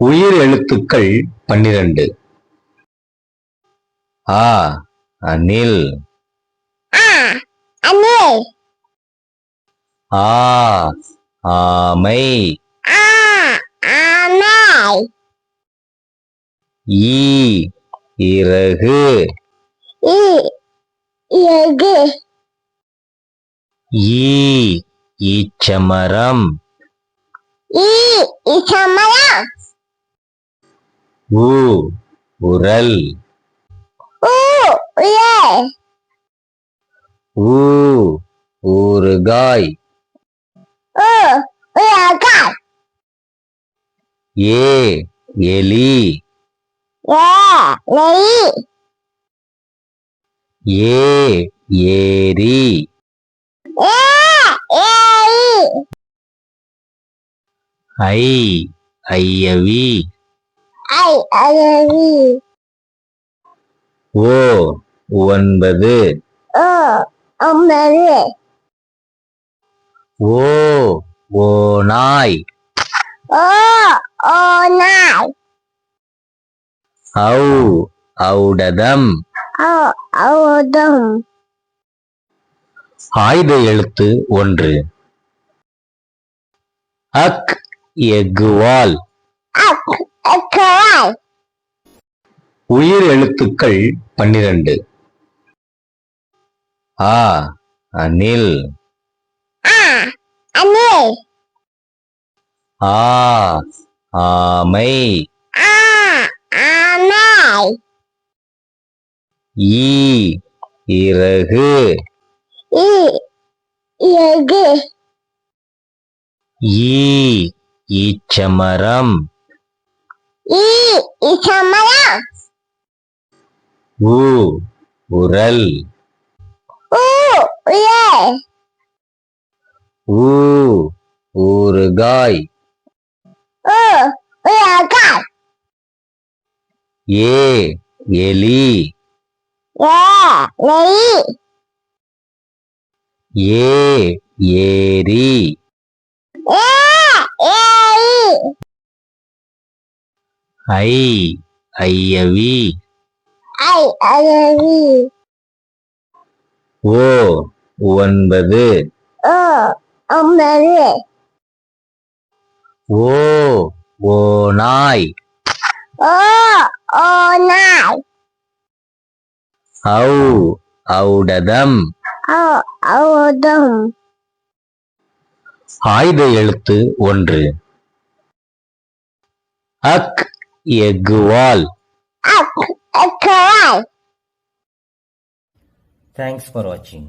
உயிர் எழுத்துக்கள் 12. ஆ அணில், அணில், ஆ ஆமை, ஆமை, ஈ இறகு, இறகு, ஈ ஈச்சமரம், இச்சமரம், உ உரல், உயர், ஊ ஊறுகாய், உலகாய், ஏ எலி, நெய், ஏ ஏரி, ஏரி, ஐ ஐயவி, அயவி, ஓ 9, ஒன்பது, ஓ ஓநாய், ஓநாய், ஔ ஔடதம். ஔதம். ஆயுத எழுத்து 1. அக் எஃகுவால், அக்கராய், உயிர் எழுத்துக்கள் 12. ஆ அணில், அணில், ஆ ஆமை, ஆமை, ஈ இறகு, இறகு, ஈ ஈச்சமரம், இச்சமரம், உ உரல், உயர், ஊ ஊறுகாய், உலகாய், ஏ எலி, நெய், ஏ ஏரி, ஏரி, ஐ ஐயவி, அயவி, ஓ 9, ஒன்பது, ஓ ஓநாய், ஓநாய், ஔ ஔடதம். ஔதம். ஆயுத எழுத்து 1. அக் எஃகுவால். அக்கராய். Thanks for watching.